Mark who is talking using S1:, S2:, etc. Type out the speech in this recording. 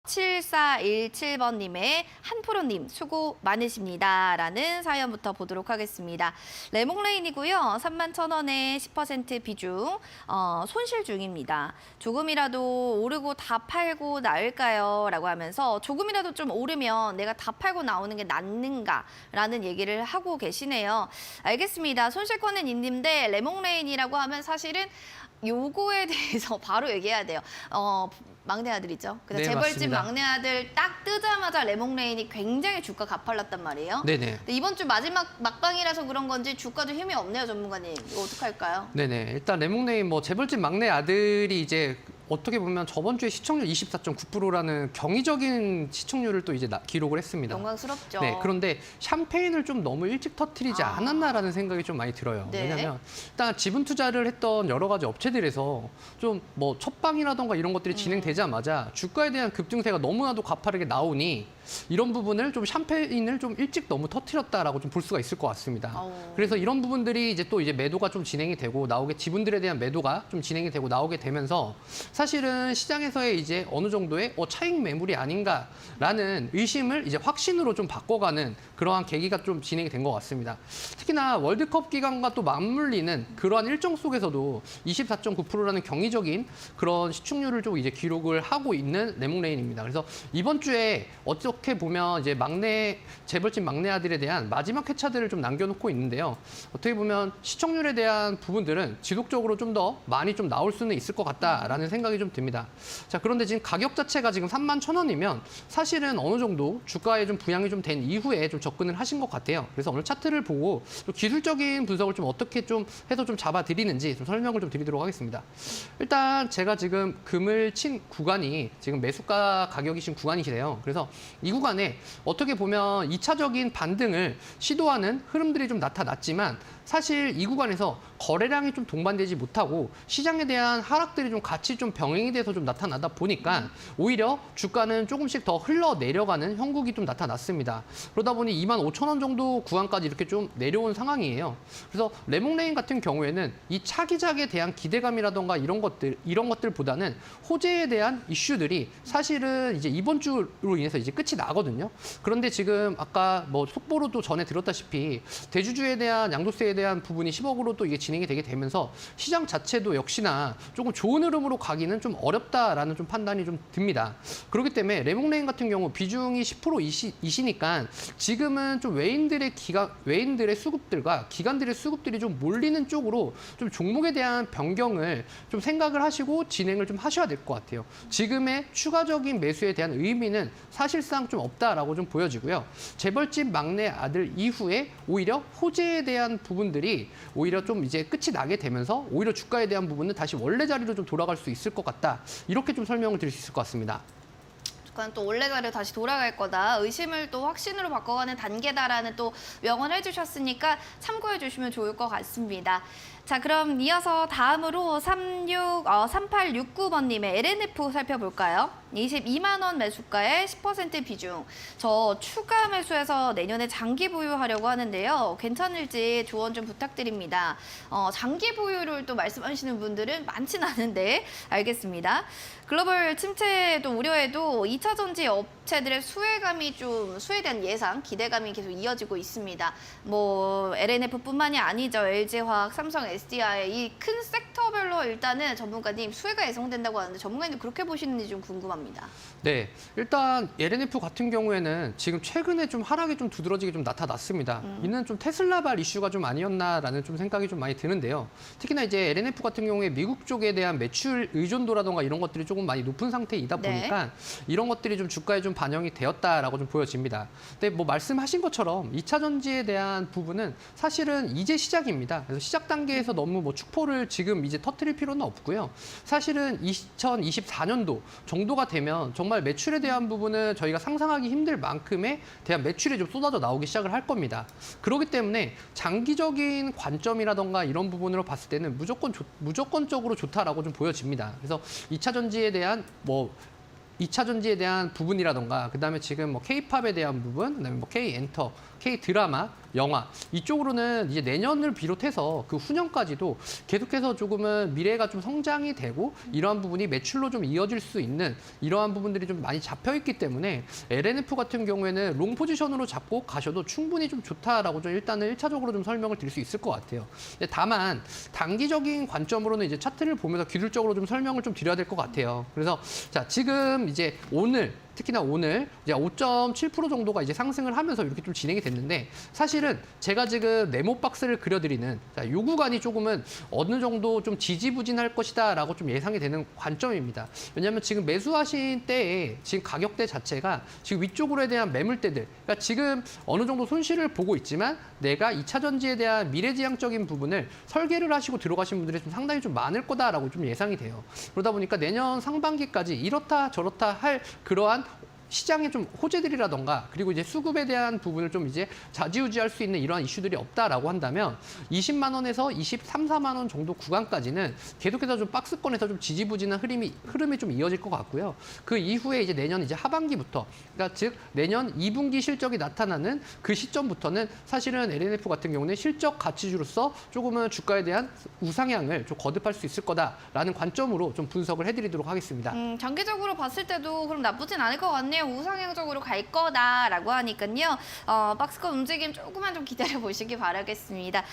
S1: 7417번님의 한프로님 수고 많으십니다. 라는 사연부터 보도록 하겠습니다. 레몽레인이고요. 31,000원에 10% 비중, 손실 중입니다. 조금이라도 오르고 다 팔고 나을까요? 라고 하면서 조금이라도 좀 오르면 내가 다 팔고 나오는 게 낫는가? 라는 얘기를 하고 계시네요. 알겠습니다. 손실권은 있는데 레몽레인이라고 하면 사실은 요거에 대해서 바로 얘기해야 돼요. 막내 아들이죠. 그래서
S2: 네,
S1: 재벌집
S2: 맞습니다.
S1: 막내 아들 딱 뜨자마자 레몽레인이 굉장히 주가 가팔랐단 말이에요.
S2: 네네.
S1: 근데 이번 주 마지막 막방이라서 그런 건지 주가도 힘이 없네요, 전문가님. 이거 어떡할까요?
S2: 네네. 일단 레몽레인 뭐 재벌집 막내 아들이 이제 어떻게 보면 저번 주에 시청률 24.9%라는 경이적인 시청률을 또 이제 기록을 했습니다.
S1: 영광스럽죠.
S2: 네, 그런데 샴페인을 좀 너무 일찍 터뜨리지 않았나라는 생각이 좀 많이 들어요.
S1: 네.
S2: 왜냐하면 일단 지분 투자를 했던 여러 가지 업체들에서 좀 뭐 첫방이라던가 이런 것들이 진행되자마자 주가에 대한 급등세가 너무나도 가파르게 나오니 이런 부분을 좀 샴페인을 좀 일찍 너무 터뜨렸다라고 좀 볼 수가 있을 것 같습니다. 그래서 이런 부분들이 이제 또 이제 매도가 좀 진행이 되고 나오게 지분들에 대한 매도가 좀 진행이 되고 나오게 되면서 사실은 시장에서의 이제 어느 정도의 차익 매물이 아닌가라는 의심을 이제 확신으로 좀 바꿔가는 그러한 계기가 좀 진행이 된 것 같습니다. 특히나 월드컵 기간과 또 맞물리는 그러한 일정 속에서도 24.9%라는 경이적인 그런 시청률을 좀 이제 기록을 하고 있는 레몽레인입니다. 그래서 이번 주에 어떻게 보면 이제 재벌집 막내 아들에 대한 마지막 회차들을 좀 남겨놓고 있는데요. 어떻게 보면 시청률에 대한 부분들은 지속적으로 좀 더 많이 좀 나올 수는 있을 것 같다라는 생각이 좀 듭니다. 자, 그런데 지금 가격 자체가 지금 31,000원이면 사실은 어느 정도 주가에 좀 부양이 좀 된 이후에 좀 접근을 하신 것 같아요. 그래서 오늘 차트를 보고 좀 기술적인 분석을 좀 어떻게 좀 해서 좀 잡아드리는지 좀 설명을 좀 드리도록 하겠습니다. 일단 제가 지금 금을 친 구간이 지금 매수가 가격이신 구간이시래요. 그래서 이 구간에 어떻게 보면 2차적인 반등을 시도하는 흐름들이 좀 나타났지만 사실 이 구간에서 거래량이 좀 동반되지 못하고 시장에 대한 하락들이 좀 같이 좀 병행이 돼서 좀 나타나다 보니까 오히려 주가는 조금씩 더 흘러내려가는 형국이 좀 나타났습니다. 그러다 보니 25,000원 정도 구간까지 이렇게 좀 내려온 상황이에요. 그래서 레몽레인 같은 경우에는 이 차기작에 대한 기대감이라던가 이런 것들보다는 호재에 대한 이슈들이 사실은 이제 이번 주로 인해서 이제 끝이 나거든요. 그런데 지금 아까 뭐 속보로도 전에 들었다시피 대주주에 대한 양도세에 대한 부분이 10억으로 또 이게 진행이 되게 되면서 시장 자체도 역시나 조금 좋은 흐름으로 가기는 좀 어렵다라는 좀 판단이 좀 듭니다. 그렇기 때문에 레몽레인 같은 경우 비중이 10%이시니까 지금은 좀 외인들의 수급들과 기관들의 수급들이 좀 몰리는 쪽으로 좀 종목에 대한 변경을 좀 생각을 하시고 진행을 좀 하셔야 될 것 같아요. 지금의 추가적인 매수에 대한 의미는 사실상 좀 없다라고 좀 보여지고요. 재벌집 막내 아들 이후에 오히려 호재에 대한 부분들이 오히려 좀 이제 끝이 나게 되면서 오히려 주가에 대한 부분은 다시 원래 자리로 좀 돌아갈 수 있을 것 같다. 이렇게 좀 설명을 드릴 수 있을 것 같습니다.
S1: 주가는 또 원래 자리로 다시 돌아갈 거다. 의심을 또 확신으로 바꿔가는 단계다라는 또 명언을 해주셨으니까 참고해 주시면 좋을 것 같습니다. 자, 그럼 이어서 다음으로 3869번님의 LNF 살펴볼까요? 22만 원 매수가에 10% 비중. 저 추가 매수해서 내년에 장기 보유하려고 하는데요. 괜찮을지 조언 좀 부탁드립니다. 장기 보유를 또 말씀하시는 분들은 많진 않은데 알겠습니다. 글로벌 침체도 우려해도 2차 전지 업체들의 수혜에 대한 예상, 기대감이 계속 이어지고 있습니다. 뭐 LNF뿐만이 아니죠. LG화학, 삼성, SDI 이 큰 섹터별로 일단은 전문가님 수혜가 예상된다고 하는데 전문가님도 그렇게 보시는지 좀 궁금합니다.
S2: 네, 일단 LNF 같은 경우에는 지금 최근에 좀 하락이 좀 두드러지게 좀 나타났습니다. 이는 좀 테슬라발 이슈가 좀 아니었나라는 좀 생각이 좀 많이 드는데요. 특히나 이제 LNF 같은 경우에 미국 쪽에 대한 매출 의존도라던가 이런 것들이 조금 많이 높은 상태이다 보니까
S1: 네.
S2: 이런 것들이 좀 주가에 좀 반영이 되었다라고 좀 보여집니다. 근데 뭐 말씀하신 것처럼 2차 전지에 대한 부분은 사실은 이제 시작입니다. 그래서 시작 단계에서 너무 뭐 축포를 지금 이제 터뜨릴 필요는 없고요. 사실은 2024년도 정도가 되면 정말 매출에 대한 부분은 저희가 상상하기 힘들 만큼의 대한 매출이 좀 쏟아져 나오기 시작을 할 겁니다. 그렇기 때문에 장기적인 관점이라던가 이런 부분으로 봤을 때는 무조건적으로 좋다라고 좀 보여집니다. 그래서 2차 전지에 대한 2차 전지에 대한 부분이라던가 그다음에 지금 뭐 K-팝에 대한 부분, 그다음에 뭐 K-엔터, K-드라마 영화 이쪽으로는 이제 내년을 비롯해서 그 후년까지도 계속해서 조금은 미래가 좀 성장이 되고 이러한 부분이 매출로 좀 이어질 수 있는 이러한 부분들이 좀 많이 잡혀 있기 때문에 LNF 같은 경우에는 롱 포지션으로 잡고 가셔도 충분히 좀 좋다라고 좀 일단은 1차적으로 좀 설명을 드릴 수 있을 것 같아요. 근데 다만 단기적인 관점으로는 이제 차트를 보면서 기술적으로 좀 설명을 좀 드려야 될 것 같아요. 그래서 자, 지금 이제 오늘 특히나 오늘 이제 5.7% 정도가 이제 상승을 하면서 이렇게 좀 진행이 됐는데 사실은 제가 지금 네모 박스를 그려드리는 이 구간이 조금은 어느 정도 좀 지지부진할 것이다라고 좀 예상이 되는 관점입니다. 왜냐하면 지금 매수하신 때에 지금 가격대 자체가 지금 위쪽으로에 대한 매물대들, 그러니까 지금 어느 정도 손실을 보고 있지만 내가 2차 전지에 대한 미래지향적인 부분을 설계를 하시고 들어가신 분들이 좀 상당히 좀 많을 거다라고 좀 예상이 돼요. 그러다 보니까 내년 상반기까지 이렇다 저렇다 할 그러한 시장의 좀 호재들이라던가 그리고 이제 수급에 대한 부분을 좀 이제 좌지우지할 수 있는 이러한 이슈들이 없다라고 한다면 20만 원에서 23, 4만 원 정도 구간까지는 계속해서 좀 박스권에서 좀 지지부진한 흐름이 좀 이어질 것 같고요. 그 이후에 이제 내년 이제 하반기부터 그러니까 즉 내년 2분기 실적이 나타나는 그 시점부터는 사실은 LNF 같은 경우는 실적 가치주로서 조금은 주가에 대한 우상향을 좀 거듭할 수 있을 거다라는 관점으로 좀 분석을 해드리도록 하겠습니다.
S1: 장기적으로 봤을 때도 그럼 나쁘진 않을 것 같네요. 우상향적으로 갈 거다라고 하니까요. 박스권 움직임 조금만 좀 기다려 보시기 바라겠습니다.